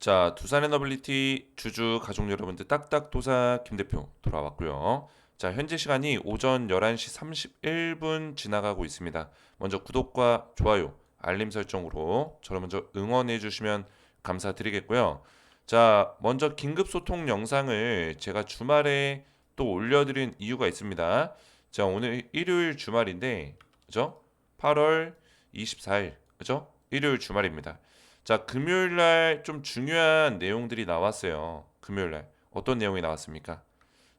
자, 두산 에너빌리티 주주 가족 여러분들 딱딱도사 김 대표 돌아왔고요. 자, 현재 시간이 오전 11시 31분 지나가고 있습니다. 먼저 구독과 좋아요, 알림 설정으로 저를 먼저 응원해 주시면 감사드리겠고요. 자, 먼저 긴급 소통 영상을 제가 주말에 또 올려드린 이유가 있습니다. 자, 오늘 일요일 주말인데, 그죠? 8월 24일, 그죠? 일요일 주말입니다. 자, 금요일 날 좀 중요한 내용들이 나왔어요. 금요일 날 어떤 내용이 나왔습니까?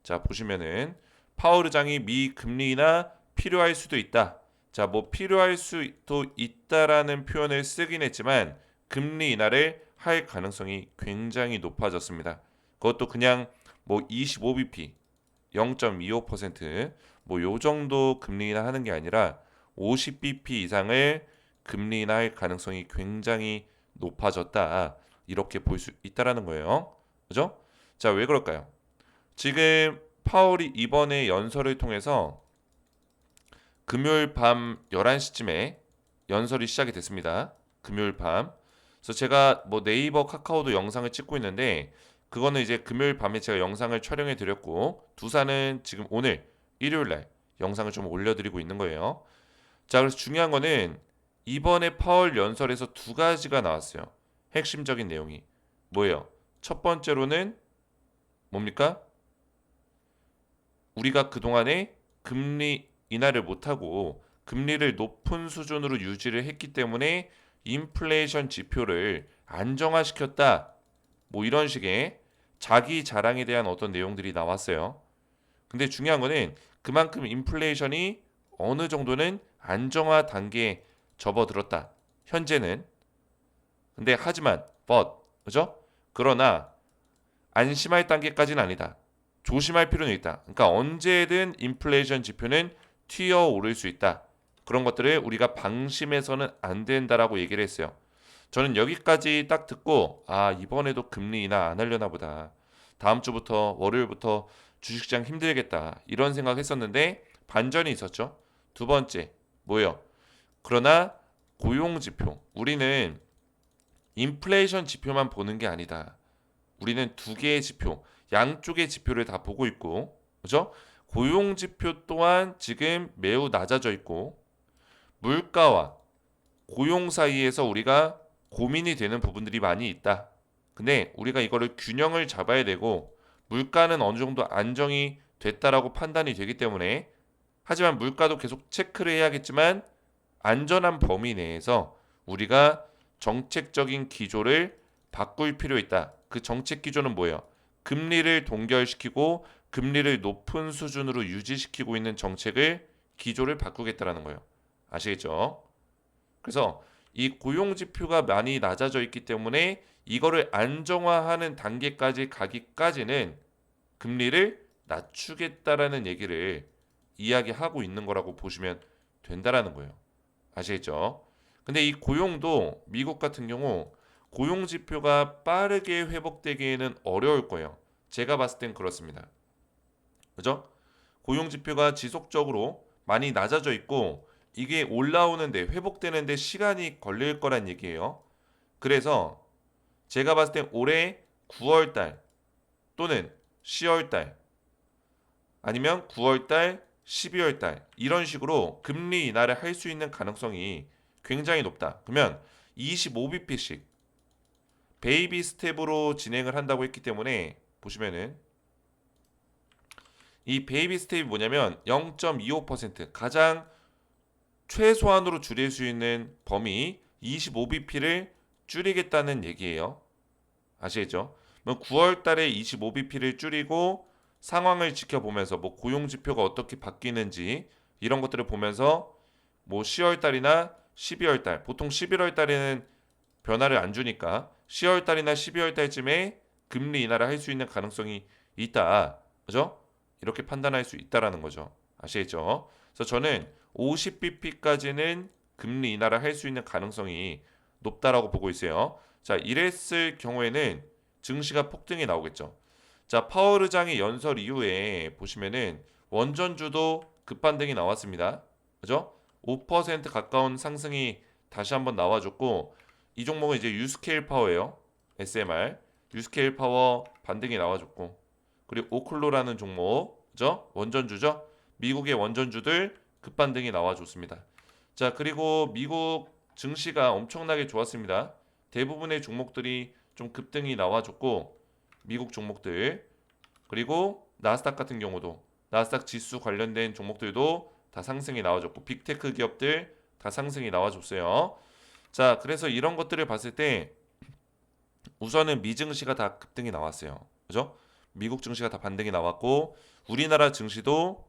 자, 보시면은 파월 의장이 미 금리 인하 필요할 수도 있다. 자, 뭐 필요할 수도 있다라는 표현을 쓰긴 했지만 금리 인하를 할 가능성이 굉장히 높아졌습니다. 그것도 그냥 뭐 25bp, 0.25%, 요 정도 금리 인하 하는 게 아니라 50bp 이상을 금리 인하할 가능성이 굉장히 높아졌다. 이렇게 볼 수 있다라는 거예요. 그죠? 자, 왜 그럴까요? 지금 파월이 이번에 연설을 통해서 금요일 밤 11시쯤에 연설이 시작이 됐습니다. 금요일 밤. 그래서 제가 뭐 네이버 카카오도 영상을 찍고 있는데 그거는 이제 금요일 밤에 제가 영상을 촬영해 드렸고 두산은 지금 오늘 일요일 날 영상을 좀 올려드리고 있는 거예요. 자, 그래서 중요한 거는 이번에 파월 연설에서 두 가지가 나왔어요. 핵심적인 내용이 뭐예요? 첫 번째로는 뭡니까? 우리가 그동안에 금리 인하를 못하고 금리를 높은 수준으로 유지를 했기 때문에 인플레이션 지표를 안정화시켰다. 뭐 이런 식의 자기 자랑에 대한 어떤 내용들이 나왔어요. 근데 중요한 거는 그만큼 인플레이션이 어느 정도는 안정화 단계에 접어들었다. 현재는. 근데 하지만 but 그죠? 그러나 안심할 단계까지는 아니다. 조심할 필요는 있다. 그러니까 언제든 인플레이션 지표는 튀어오를 수 있다. 그런 것들을 우리가 방심해서는 안 된다라고 얘기를 했어요. 저는 여기까지 딱 듣고 이번에도 금리 인하 안 하려나 보다. 다음 주부터 월요일부터 주식시장 힘들겠다. 이런 생각했었는데 반전이 있었죠. 두 번째 뭐예요? 그러나 고용 지표. 우리는 인플레이션 지표만 보는 게 아니다. 우리는 두 개의 지표, 양쪽의 지표를 다 보고 있고, 그죠? 고용 지표 또한 지금 매우 낮아져 있고, 물가와 고용 사이에서 우리가 고민이 되는 부분들이 많이 있다. 근데 우리가 이거를 균형을 잡아야 되고, 물가는 어느 정도 안정이 됐다라고 판단이 되기 때문에, 하지만 물가도 계속 체크를 해야겠지만, 안전한 범위 내에서 우리가 정책적인 기조를 바꿀 필요 있다. 그 정책 기조는 뭐예요? 금리를 동결시키고 금리를 높은 수준으로 유지시키고 있는 정책을 기조를 바꾸겠다라는 거예요. 아시겠죠? 그래서 이 고용 지표가 많이 낮아져 있기 때문에 이거를 안정화하는 단계까지 가기까지는 금리를 낮추겠다라는 얘기를 이야기하고 있는 거라고 보시면 된다라는 거예요. 아시겠죠? 근데 이 고용도 미국 같은 경우 고용 지표가 빠르게 회복되기에는 어려울 거예요. 제가 봤을 땐 그렇습니다. 그죠? 고용 지표가 지속적으로 많이 낮아져 있고 이게 올라오는데 회복되는데 시간이 걸릴 거란 얘기예요. 그래서 제가 봤을 땐 올해 9월 달 또는 10월 달 아니면 9월 달, 12월 달 이런 식으로 금리 인하를 할 수 있는 가능성이 굉장히 높다. 그러면 25bp씩 베이비 스텝으로 진행을 한다고 했기 때문에 보시면은 이 베이비 스텝이 뭐냐면 0.25% 가장 최소한으로 줄일 수 있는 범위 25bp를 줄이겠다는 얘기예요. 아시겠죠? 9월 달에 25bp를 줄이고 상황을 지켜보면서 뭐 고용 지표가 어떻게 바뀌는지 이런 것들을 보면서 뭐 10월 달이나 12월 달 보통 11월 달에는 변화를 안 주니까 10월 달이나 12월 달쯤에 금리 인하를 할 수 있는 가능성이 있다. 그죠? 이렇게 판단할 수 있다라는 거죠. 아시겠죠? 그래서 저는 50bp까지는 금리 인하를 할 수 있는 가능성이 높다라고 보고 있어요. 자, 이랬을 경우에는 증시가 폭등이 나오겠죠. 자, 파월 의장의 연설 이후에 보시면은 원전주도 급반등이 나왔습니다. 그죠? 5% 가까운 상승이 다시 한번 나와줬고 이 종목은 이제 유스케일 파워예요. SMR, 유스케일 파워 반등이 나와줬고, 그리고 오클로라는 종목, 그죠? 원전주죠? 미국의 원전주들 급반등이 나와줬습니다. 자, 그리고 미국 증시가 엄청나게 좋았습니다. 대부분의 종목들이 좀 급등이 나와줬고, 미국 종목들, 그리고 나스닥 같은 경우도 나스닥 지수 관련된 종목들도 다 상승이 나와줬고, 빅테크 기업들 다 상승이 나와줬어요. 자, 그래서 이런 것들을 봤을 때 우선은 미 증시가 다 급등이 나왔어요. 그죠? 미국 증시가 다 반등이 나왔고, 우리나라 증시도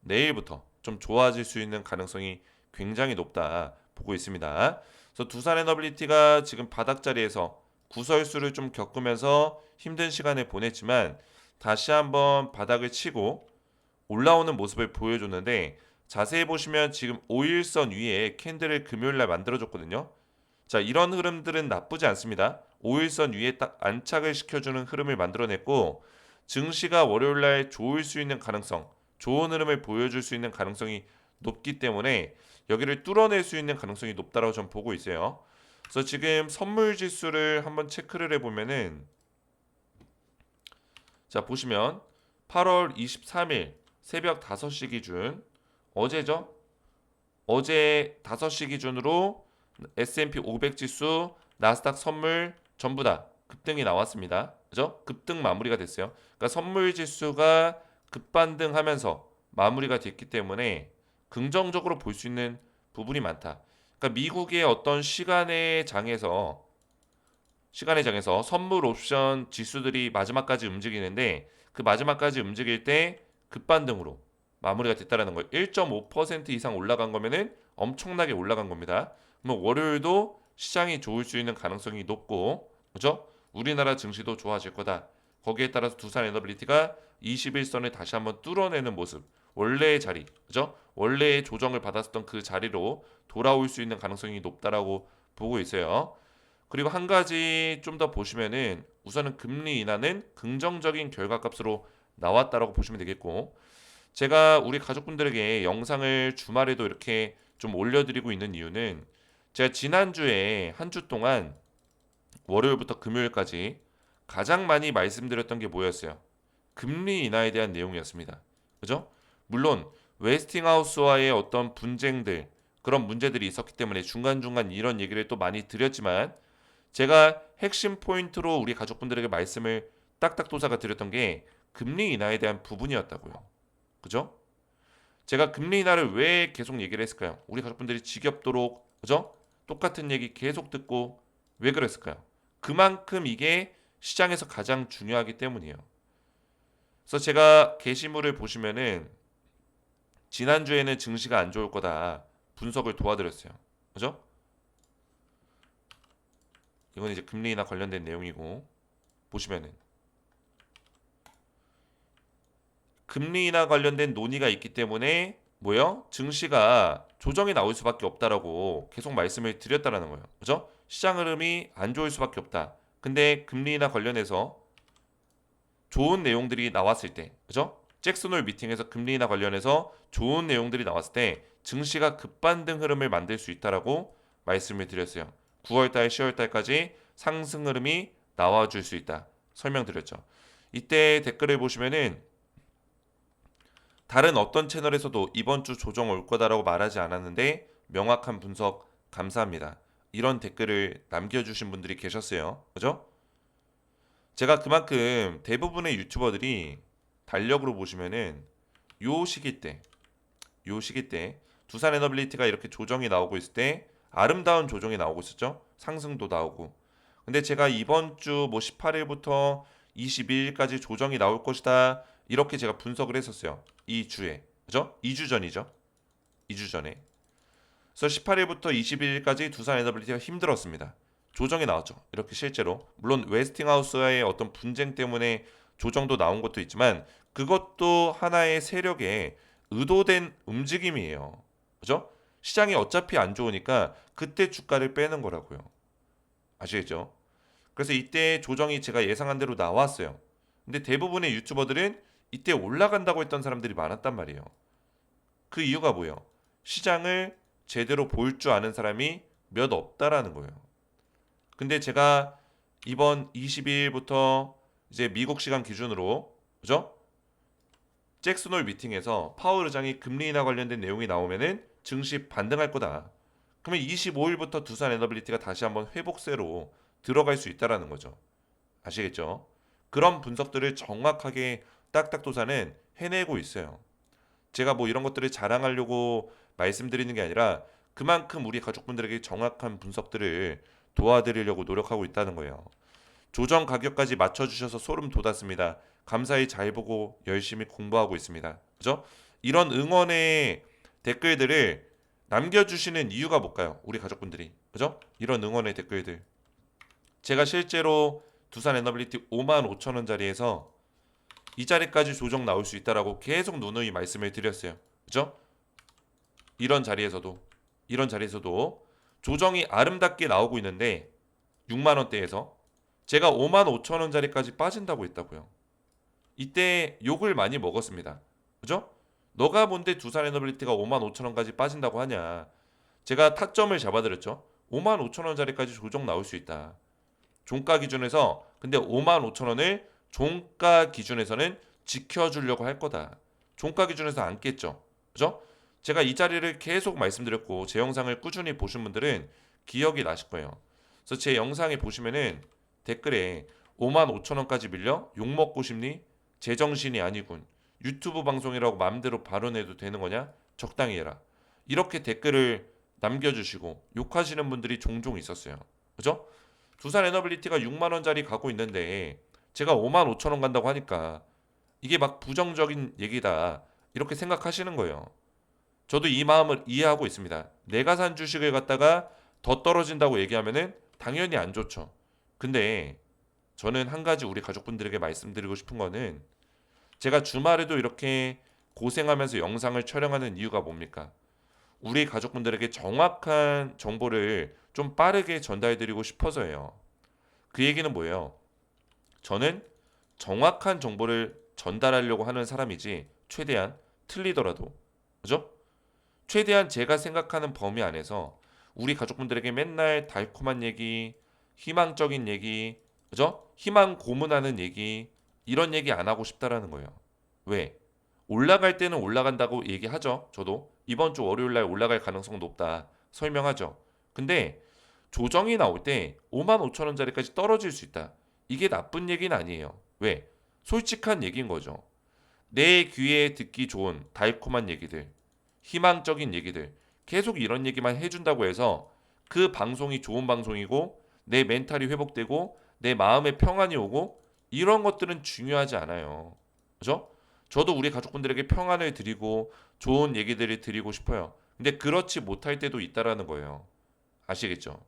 내일부터 좀 좋아질 수 있는 가능성이 굉장히 높다 보고 있습니다. 그래서 두산에너빌리티가 지금 바닥 자리에서 구설수를 좀 겪으면서 힘든 시간을 보냈지만 다시 한번 바닥을 치고 올라오는 모습을 보여줬는데, 자세히 보시면 지금 5일선 위에 캔들을 금요일 날 만들어줬거든요. 자, 이런 흐름들은 나쁘지 않습니다. 5일선 위에 딱 안착을 시켜주는 흐름을 만들어냈고, 증시가 월요일 날 좋을 수 있는 가능성, 좋은 흐름을 보여줄 수 있는 가능성이 높기 때문에 여기를 뚫어낼 수 있는 가능성이 높다고 저는 보고 있어요. 그래서 지금 선물 지수를 한번 체크를 해보면은, 자, 보시면 8월 23일 새벽 5시 기준, 어제죠? 어제 5시 기준으로 S&P 500 지수, 나스닥 선물 전부 다 급등이 나왔습니다. 그죠? 급등 마무리가 됐어요. 그러니까 선물 지수가 급반등하면서 마무리가 됐기 때문에 긍정적으로 볼 수 있는 부분이 많다. 그러니까 미국의 어떤 시간의 장에서 선물 옵션 지수들이 마지막까지 움직이는데, 그 마지막까지 움직일 때 급반등으로 마무리가 됐다라는 거예요. 1.5% 이상 올라간 거면은 엄청나게 올라간 겁니다. 그럼 월요일도 시장이 좋을 수 있는 가능성이 높고, 그죠? 우리나라 증시도 좋아질 거다. 거기에 따라서 두산에너빌리티가 21선을 다시 한번 뚫어내는 모습, 원래의 자리, 그죠? 원래의 조정을 받았었던 그 자리로 돌아올 수 있는 가능성이 높다라고 보고 있어요. 그리고 한 가지 좀 더 보시면은 우선은 금리 인하는 긍정적인 결과값으로 나왔다라고 보시면 되겠고, 제가 우리 가족분들에게 영상을 주말에도 이렇게 좀 올려드리고 있는 이유는, 제가 지난주에 한 주 동안 월요일부터 금요일까지 가장 많이 말씀드렸던 게 뭐였어요? 금리 인하에 대한 내용이었습니다. 그죠? 물론 웨스팅하우스와의 어떤 분쟁들, 그런 문제들이 있었기 때문에 중간중간 이런 얘기를 또 많이 드렸지만, 제가 핵심 포인트로 우리 가족분들에게 말씀을 딱딱도사가 드렸던 게 금리 인하에 대한 부분이었다고요. 그죠? 제가 금리 인하를 왜 계속 얘기를 했을까요? 우리 가족분들이 지겹도록, 그죠? 똑같은 얘기 계속 듣고 왜 그랬을까요? 그만큼 이게 시장에서 가장 중요하기 때문이에요. 그래서 제가 게시물을 보시면은 지난주에는 증시가 안 좋을 거다 분석을 도와드렸어요. 그죠? 이건 이제 금리 인하 관련된 내용이고, 보시면은 금리 인하 관련된 논의가 있기 때문에 뭐요? 증시가 조정이 나올 수밖에 없다라고 계속 말씀을 드렸다라는 거예요. 그죠? 시장 흐름이 안 좋을 수밖에 없다. 근데 금리 인하 관련해서 좋은 내용들이 나왔을 때, 그죠? 잭슨홀 미팅에서 금리 인하 관련해서 좋은 내용들이 나왔을 때 증시가 급반등 흐름을 만들 수 있다라고 말씀을 드렸어요. 9월달, 10월달까지 상승 흐름이 나와줄 수 있다. 설명드렸죠. 이때 댓글을 보시면은 다른 어떤 채널에서도 이번 주 조정 올 거다라고 말하지 않았는데 명확한 분석 감사합니다. 이런 댓글을 남겨주신 분들이 계셨어요. 그죠? 제가 그만큼 대부분의 유튜버들이 달력으로 보시면은 요 시기 때, 요 시기 때 두산 에너빌리티가 이렇게 조정이 나오고 있을 때 아름다운 조정이 나오고 있었죠. 상승도 나오고. 근데 제가 이번 주 뭐 18일부터 22일까지 조정이 나올 것이다, 이렇게 제가 분석을 했었어요. 이 주에. 그죠? 2주 전이죠. 2주 전에. 그래서 18일부터 21일까지 두산 에너빌리티가 힘들었습니다. 조정이 나왔죠. 이렇게 실제로. 물론 웨스팅하우스와의 어떤 분쟁 때문에 조정도 나온 것도 있지만 그것도 하나의 세력의 의도된 움직임이에요. 그죠? 시장이 어차피 안 좋으니까 그때 주가를 빼는 거라고요. 아시겠죠? 그래서 이때 조정이 제가 예상한 대로 나왔어요. 근데 대부분의 유튜버들은 이때 올라간다고 했던 사람들이 많았단 말이에요. 그 이유가 뭐예요? 시장을 제대로 볼 줄 아는 사람이 몇 없다라는 거예요. 근데 제가 이번 22일부터 이제 미국 시간 기준으로 그죠? 잭슨홀 미팅에서 파월 의장이 금리 인하 관련된 내용이 나오면은 증시 반등할 거다. 그러면 25일부터 두산 에너빌리티가 다시 한번 회복세로 들어갈 수 있다라는 거죠. 아시겠죠? 그런 분석들을 정확하게 딱딱도사는 해내고 있어요. 제가 뭐 이런 것들을 자랑하려고 말씀드리는 게 아니라 그만큼 우리 가족분들에게 정확한 분석들을 도와드리려고 노력하고 있다는 거예요. 조정 가격까지 맞춰주셔서 소름 돋았습니다. 감사히 잘 보고 열심히 공부하고 있습니다. 그죠? 이런 응원의 댓글들을 남겨주시는 이유가 뭘까요? 우리 가족분들이. 그죠? 이런 응원의 댓글들. 제가 실제로 두산 에너빌리티 5만 5천 원짜리에서 이 자리까지 조정 나올 수 있다라고 계속 누누이 말씀을 드렸어요. 그죠? 이런 자리에서도 조정이 아름답게 나오고 있는데 6만 원대에서 제가 5만 5천 원짜리까지 빠진다고 했다고요. 이때 욕을 많이 먹었습니다. 그죠? 너가 뭔데 두산 에너빌리티가 5만 5천 원까지 빠진다고 하냐. 제가 타점을 잡아드렸죠. 5만 5천 원짜리까지 조정 나올 수 있다. 종가 기준에서 근데 5만 5천 원을 종가 기준에서는 지켜주려고 할 거다. 종가 기준에서 안 깼죠. 그죠? 제가 이 자리를 계속 말씀드렸고 제 영상을 꾸준히 보신 분들은 기억이 나실 거예요. 그래서 제 영상에 보시면은 댓글에 5만 5천 원까지 밀려 욕먹고 싶니? 제정신이 아니군. 유튜브 방송이라고 마음대로 발언해도 되는 거냐? 적당히 해라. 이렇게 댓글을 남겨주시고 욕하시는 분들이 종종 있었어요. 그죠? 두산 에너빌리티가 6만 원짜리 가고 있는데 제가 5만 5천 원 간다고 하니까 이게 막 부정적인 얘기다. 이렇게 생각하시는 거예요. 저도 이 마음을 이해하고 있습니다. 내가 산 주식을 갖다가 더 떨어진다고 얘기하면은 당연히 안 좋죠. 근데 저는 한 가지 우리 가족분들에게 말씀드리고 싶은 거는 제가 주말에도 이렇게 고생하면서 영상을 촬영하는 이유가 뭡니까? 우리 가족분들에게 정확한 정보를 좀 빠르게 전달드리고 싶어서예요. 그 얘기는 뭐예요? 저는 정확한 정보를 전달하려고 하는 사람이지 최대한 틀리더라도 그죠? 최대한 제가 생각하는 범위 안에서 우리 가족분들에게 맨날 달콤한 얘기, 희망적인 얘기, 그죠? 희망 고문하는 얘기 이런 얘기 안 하고 싶다라는 거예요. 왜? 올라갈 때는 올라간다고 얘기하죠. 저도 이번 주 월요일 날 올라갈 가능성 높다 설명하죠. 근데 조정이 나올 때 5만 5천 원짜리까지 떨어질 수 있다. 이게 나쁜 얘기는 아니에요. 왜? 솔직한 얘기인 거죠. 내 귀에 듣기 좋은 달콤한 얘기들, 희망적인 얘기들, 계속 이런 얘기만 해준다고 해서 그 방송이 좋은 방송이고 내 멘탈이 회복되고 내 마음에 평안이 오고 이런 것들은 중요하지 않아요. 그죠? 저도 우리 가족분들에게 평안을 드리고 좋은 얘기들을 드리고 싶어요. 근데 그렇지 못할 때도 있다라는 거예요. 아시겠죠?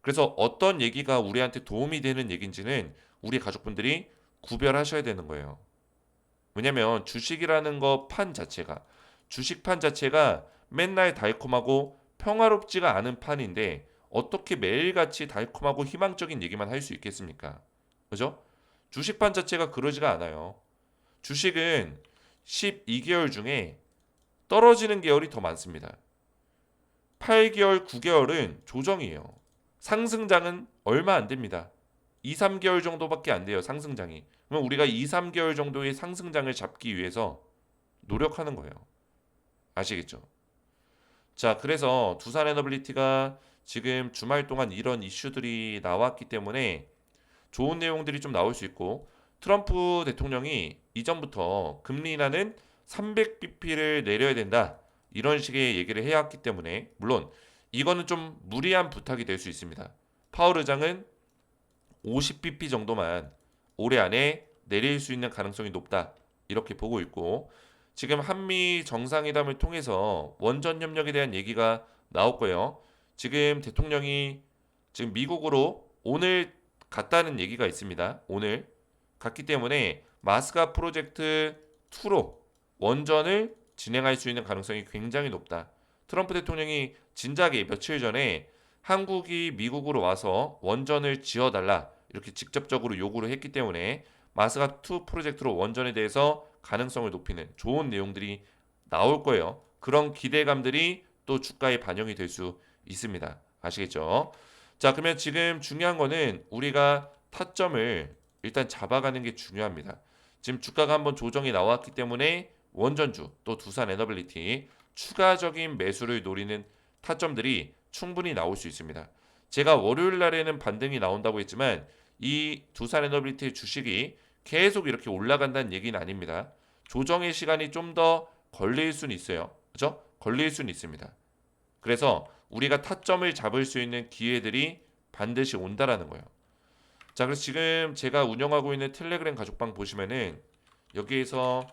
그래서 어떤 얘기가 우리한테 도움이 되는 얘기인지는 우리 가족분들이 구별하셔야 되는 거예요. 왜냐면 주식이라는 거 판 자체가 주식판 자체가 맨날 달콤하고 평화롭지가 않은 판인데 어떻게 매일같이 달콤하고 희망적인 얘기만 할 수 있겠습니까? 그죠? 주식판 자체가 그러지가 않아요. 주식은 12개월 중에 떨어지는 계열이 더 많습니다. 8개월, 9개월은 조정이에요. 상승장은 얼마 안 됩니다. 2, 3개월 정도밖에 안 돼요, 상승장이. 그럼 우리가 2, 3개월 정도의 상승장을 잡기 위해서 노력하는 거예요. 아시겠죠? 자, 그래서 두산 에너빌리티가 지금 주말 동안 이런 이슈들이 나왔기 때문에 좋은 내용들이 좀 나올 수 있고 트럼프 대통령이 이전부터 금리 인하는 300bp를 내려야 된다. 이런 식의 얘기를 해왔기 때문에 물론 이거는 좀 무리한 부탁이 될 수 있습니다. 파월 의장은 50bp 정도만 올해 안에 내릴 수 있는 가능성이 높다. 이렇게 보고 있고 지금 한미 정상회담을 통해서 원전 협력에 대한 얘기가 나올 거예요. 지금 대통령이 지금 미국으로 오늘 갔다는 얘기가 있습니다. 오늘 갔기 때문에 마스가 프로젝트 2로 원전을 진행할 수 있는 가능성이 굉장히 높다. 트럼프 대통령이 진작에 며칠 전에 한국이 미국으로 와서 원전을 지어달라 이렇게 직접적으로 요구를 했기 때문에 마스가 2 프로젝트로 원전에 대해서 가능성을 높이는 좋은 내용들이 나올 거예요. 그런 기대감들이 또 주가에 반영이 될 수 있습니다. 아시겠죠? 자, 그러면 지금 중요한 거는 우리가 타점을 일단 잡아가는 게 중요합니다. 지금 주가가 한번 조정이 나왔기 때문에 원전주 또 두산 에너빌리티 추가적인 매수를 노리는 타점들이 충분히 나올 수 있습니다. 제가 월요일 날에는 반등이 나온다고 했지만 이 두산 에너빌리티 주식이 계속 이렇게 올라간다는 얘기는 아닙니다. 조정의 시간이 좀 더 걸릴 수는 있어요. 그죠? 걸릴 수는 있습니다. 그래서 우리가 타점을 잡을 수 있는 기회들이 반드시 온다라는 거예요. 자, 그래서 지금 제가 운영하고 있는 텔레그램 가족방 보시면은 여기에서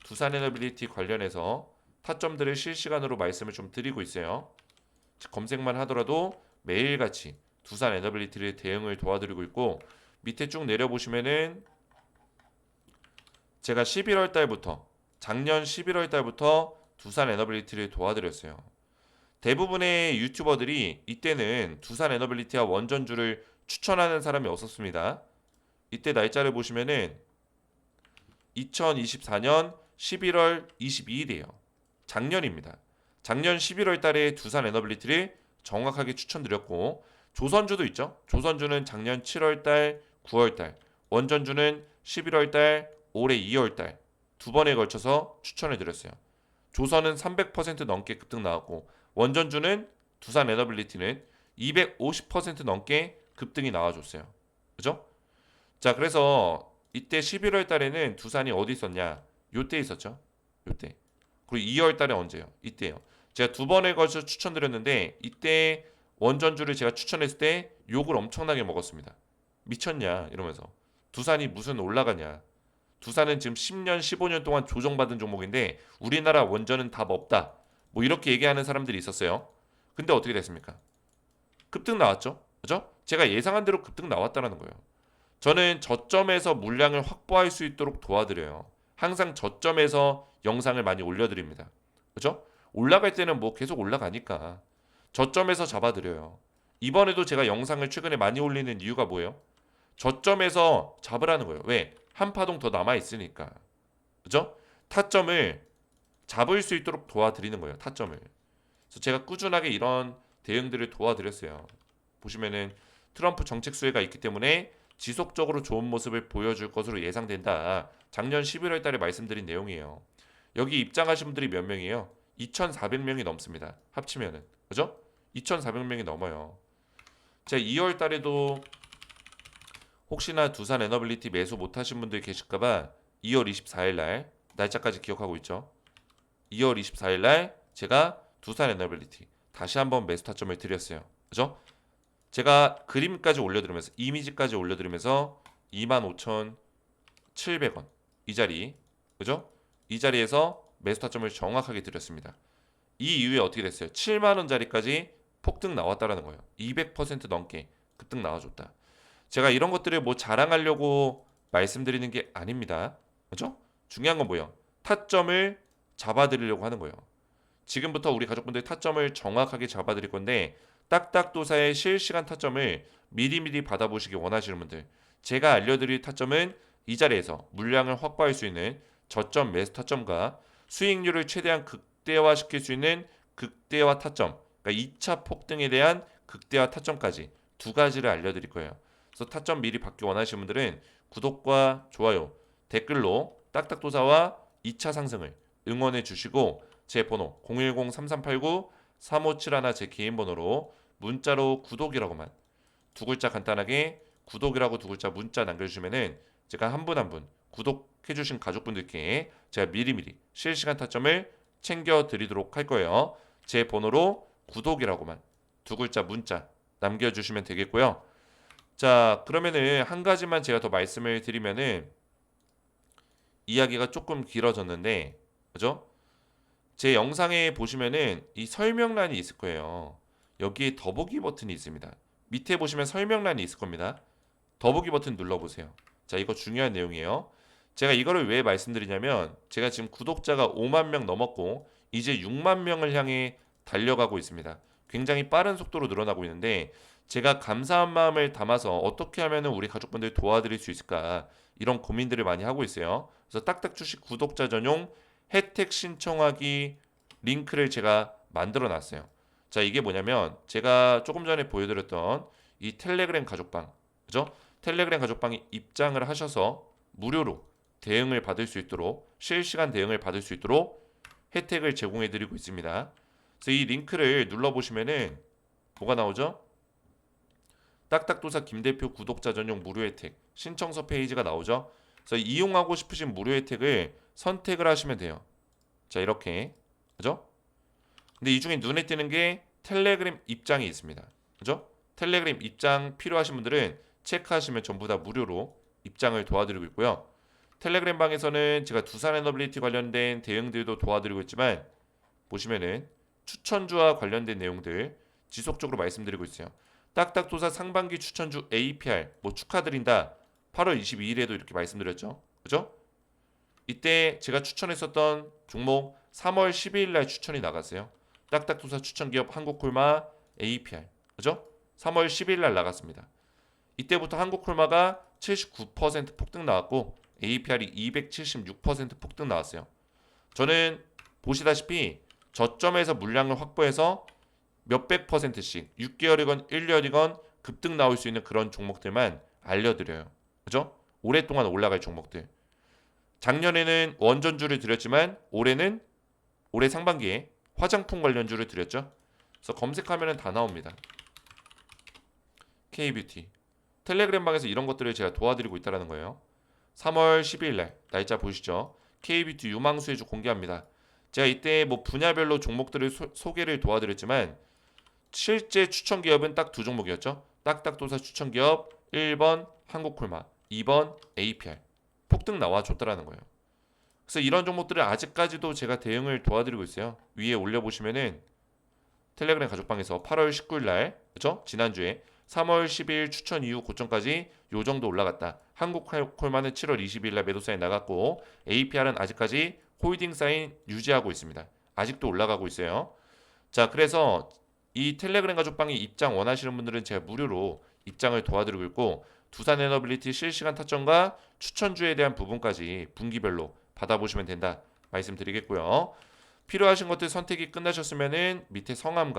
두산 에너빌리티 관련해서 타점들을 실시간으로 말씀을 좀 드리고 있어요. 검색만 하더라도 매일같이 두산 에너빌리티를 대응을 도와드리고 있고 밑에 쭉 내려보시면은 제가 11월 달부터 작년 11월 달부터 두산 에너빌리티를 도와드렸어요. 대부분의 유튜버들이 이때는 두산 에너빌리티와 원전주를 추천하는 사람이 없었습니다. 이때 날짜를 보시면은 2024년 11월 22일이에요. 작년입니다. 작년 11월 달에 두산 에너빌리티를 정확하게 추천드렸고 조선주도 있죠. 조선주는 작년 7월 달, 9월 달, 원전주는 11월 달, 올해 2월 달 두 번에 걸쳐서 추천해 드렸어요. 조선은 300% 넘게 급등 나왔고 원전주는 두산 에너빌리티는 250% 넘게 급등이 나와줬어요. 그죠? 자, 그래서 이때 11월 달에는 두산이 어디 있었냐? 요때 있었죠. 요때. 그리고 2월 달에 언제요? 이때요. 제가 두 번에 걸쳐 추천드렸는데 이때 원전주를 제가 추천했을 때 욕을 엄청나게 먹었습니다. 미쳤냐? 이러면서. 두산이 무슨 올라가냐? 두산은 지금 10년, 15년 동안 조정받은 종목인데 우리나라 원전은 답 없다. 뭐 이렇게 얘기하는 사람들이 있었어요. 근데 어떻게 됐습니까? 급등 나왔죠. 그죠? 제가 예상한 대로 급등 나왔다는 거예요. 저는 저점에서 물량을 확보할 수 있도록 도와드려요. 항상 저점에서 영상을 많이 올려드립니다. 그죠? 올라갈 때는 뭐 계속 올라가니까 저점에서 잡아드려요. 이번에도 제가 영상을 최근에 많이 올리는 이유가 뭐예요? 저점에서 잡으라는 거예요. 왜? 한 파동 더 남아 있으니까. 그죠? 타점을 잡을 수 있도록 도와드리는 거예요. 타점을. 그래서 제가 꾸준하게 이런 대응들을 도와드렸어요. 보시면은 트럼프 정책 수혜가 있기 때문에 지속적으로 좋은 모습을 보여줄 것으로 예상된다. 작년 11월 달에 말씀드린 내용이에요. 여기 입장하신 분들이 몇 명이에요? 2,400명이 넘습니다. 합치면은. 그죠? 2,400명이 넘어요. 제가 2월 달에도 혹시나 두산 에너빌리티 매수 못하신 분들 계실까봐 2월 24일 날 날짜까지 기억하고 있죠. 2월 24일 날 제가 두산 에너빌리티 다시 한번 매수 타점을 드렸어요. 그죠? 제가 그림까지 올려드리면서 이미지까지 올려드리면서 25,700원 이 자리, 그죠? 이 자리에서 매수 타점을 정확하게 드렸습니다. 이 이후에 어떻게 됐어요? 7만 원짜리까지 폭등 나왔다라는 거예요. 200% 넘게 급등 나와줬다. 제가 이런 것들을 뭐 자랑하려고 말씀드리는 게 아닙니다. 그죠? 중요한 건 뭐예요? 타점을 잡아드리려고 하는 거예요. 지금부터 우리 가족분들 타점을 정확하게 잡아드릴 건데 딱딱도사의 실시간 타점을 미리미리 받아보시기 원하시는 분들, 제가 알려드릴 타점은 이 자리에서 물량을 확보할 수 있는 저점 매수 타점과 수익률을 최대한 극대화시킬 수 있는 극대화 타점, 그러니까 2차 폭등에 대한 극대화 타점까지 두 가지를 알려드릴 거예요. 그래서 타점 미리 받기 원하시는 분들은 구독과 좋아요, 댓글로 딱딱도사와 2차 상승을 응원해 주시고 제 번호 010-3389-3571 제 개인 번호로 문자로 구독이라고만 두 글자 간단하게 구독이라고 두 글자 문자 남겨주시면은 제가 한 분 한 분 구독해주신 가족분들께 제가 미리미리 실시간 타점을 챙겨드리도록 할 거예요. 제 번호로 구독이라고만 두 글자 문자 남겨주시면 되겠고요. 자, 그러면은 한 가지만 제가 더 말씀을 드리면은 이야기가 조금 길어졌는데, 그죠? 제 영상에 보시면은 이 설명란이 있을 거예요. 여기에 더보기 버튼이 있습니다. 밑에 보시면 설명란이 있을 겁니다. 더보기 버튼 눌러보세요. 자, 이거 중요한 내용이에요. 제가 이거를 왜 말씀드리냐면 제가 지금 구독자가 5만 명 넘었고 이제 6만 명을 향해 달려가고 있습니다. 굉장히 빠른 속도로 늘어나고 있는데 제가 감사한 마음을 담아서 어떻게 하면 우리 가족분들 도와드릴 수 있을까 이런 고민들을 많이 하고 있어요. 그래서 딱딱 주식 구독자 전용 혜택 신청하기 링크를 제가 만들어 놨어요. 자, 이게 뭐냐면 제가 조금 전에 보여드렸던 이 텔레그램 가족방, 그죠? 텔레그램 가족방에 입장을 하셔서 무료로 대응을 받을 수 있도록 실시간 대응을 받을 수 있도록 혜택을 제공해 드리고 있습니다. 그래서 이 링크를 눌러 보시면은 뭐가 나오죠? 딱딱도사 김대표 구독자 전용 무료 혜택 신청서 페이지가 나오죠. 그래서 이용하고 싶으신 무료 혜택을 선택을 하시면 돼요. 자, 이렇게, 그죠? 근데 이 중에 눈에 띄는 게 텔레그램 입장이 있습니다. 그죠? 텔레그램 입장 필요하신 분들은 체크하시면 전부 다 무료로 입장을 도와드리고 있고요. 텔레그램 방에서는 제가 두산 에너빌리티 관련된 대응들도 도와드리고 있지만 보시면은 추천주와 관련된 내용들 지속적으로 말씀드리고 있어요. 딱딱도사 상반기 추천주 APR 뭐 축하드린다. 8월 22일에도 이렇게 말씀드렸죠. 그죠? 이때 제가 추천했었던 종목 3월 12일 날 추천이 나갔어요. 딱딱도사 추천기업 한국콜마 APR. 그죠? 3월 10일 날 나갔습니다. 이때부터 한국콜마가 79% 폭등 나왔고 APR이 276% 폭등 나왔어요. 저는 보시다시피 저점에서 물량을 확보해서 몇백 퍼센트씩 6개월이건 1년이건 급등 나올 수 있는 그런 종목들만 알려드려요. 그죠? 오랫동안 올라갈 종목들. 작년에는 원전주를 드렸지만 올해는 올해 상반기에 화장품 관련주를 드렸죠. 그래서 검색하면 다 나옵니다. K뷰티. 텔레그램 방에서 이런 것들을 제가 도와드리고 있다는 거예요. 3월 12일 날 날짜 보시죠. K뷰티 유망수혜주 공개합니다. 제가 이때 뭐 분야별로 종목들을 소개를 도와드렸지만 실제 추천 기업은 딱 두 종목이었죠. 딱딱도사 추천 기업 1번 한국콜마, 2번 APR. 폭등 나와줬다라는 거예요. 그래서 이런 종목들을 아직까지도 제가 대응을 도와드리고 있어요. 위에 올려보시면은 텔레그램 가족방에서 8월 19일 날, 그죠? 지난주에 3월 10일 추천 이후 고점까지 요 정도 올라갔다. 한국콜마는 7월 20일 날 매도 사인 나갔고 APR은 아직까지 홀딩 사인 유지하고 있습니다. 아직도 올라가고 있어요. 자, 그래서 이 텔레그램 가족방에 입장 원하시는 분들은 제가 무료로 입장을 도와드리고 있고 두산 에너빌리티 실시간 타점과 추천주에 대한 부분까지 분기별로 받아보시면 된다 말씀드리겠고요. 필요하신 것들 선택이 끝나셨으면은 밑에 성함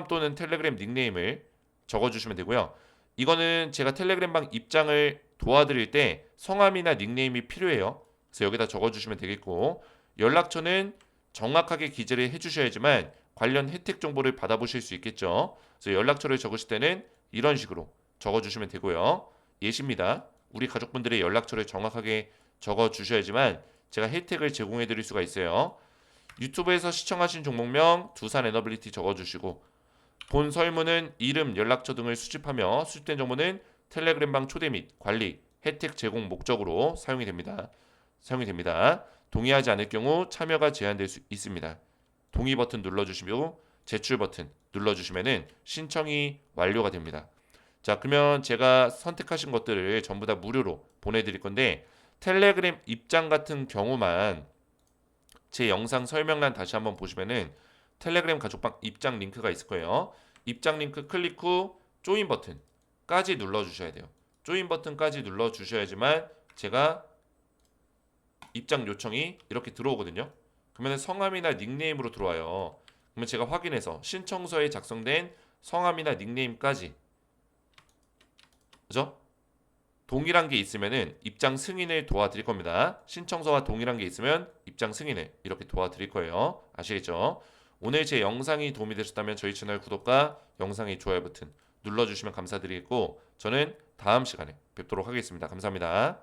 또는 텔레그램 닉네임을 적어주시면 되고요. 이거는 제가 텔레그램 방 입장을 도와드릴 때 성함이나 닉네임이 필요해요. 그래서 여기다 적어주시면 되겠고 연락처는 정확하게 기재를 해주셔야지만 관련 혜택 정보를 받아보실 수 있겠죠. 그래서 연락처를 적으실 때는 이런 식으로 적어주시면 되고요. 예시입니다. 우리 가족분들의 연락처를 정확하게 적어주셔야지만 제가 혜택을 제공해드릴 수가 있어요. 유튜브에서 시청하신 종목명 두산 에너빌리티 적어주시고 본 설문은 이름, 연락처 등을 수집하며 수집된 정보는 텔레그램방 초대 및 관리, 혜택 제공 목적으로 사용이 됩니다. 동의하지 않을 경우 참여가 제한될 수 있습니다. 동의 버튼 눌러주시고 제출 버튼 눌러주시면은 신청이 완료가 됩니다. 자, 그러면 제가 선택하신 것들을 전부 다 무료로 보내드릴 건데 텔레그램 입장 같은 경우만 제 영상 설명란 다시 한번 보시면은 텔레그램 가족방 입장 링크가 있을 거예요. 입장 링크 클릭 후 조인 버튼까지 눌러주셔야 돼요. 조인 버튼까지 눌러주셔야지만 제가 입장 요청이 이렇게 들어오거든요. 그러면 성함이나 닉네임으로 들어와요. 그러면 제가 확인해서 신청서에 작성된 성함이나 닉네임까지, 그죠? 동일한 게 있으면은 입장 승인을 도와드릴 겁니다. 신청서와 동일한 게 있으면 입장 승인을 이렇게 도와드릴 거예요. 아시겠죠? 오늘 제 영상이 도움이 되셨다면 저희 채널 구독과 영상의 좋아요 버튼 눌러주시면 감사드리겠고 저는 다음 시간에 뵙도록 하겠습니다. 감사합니다.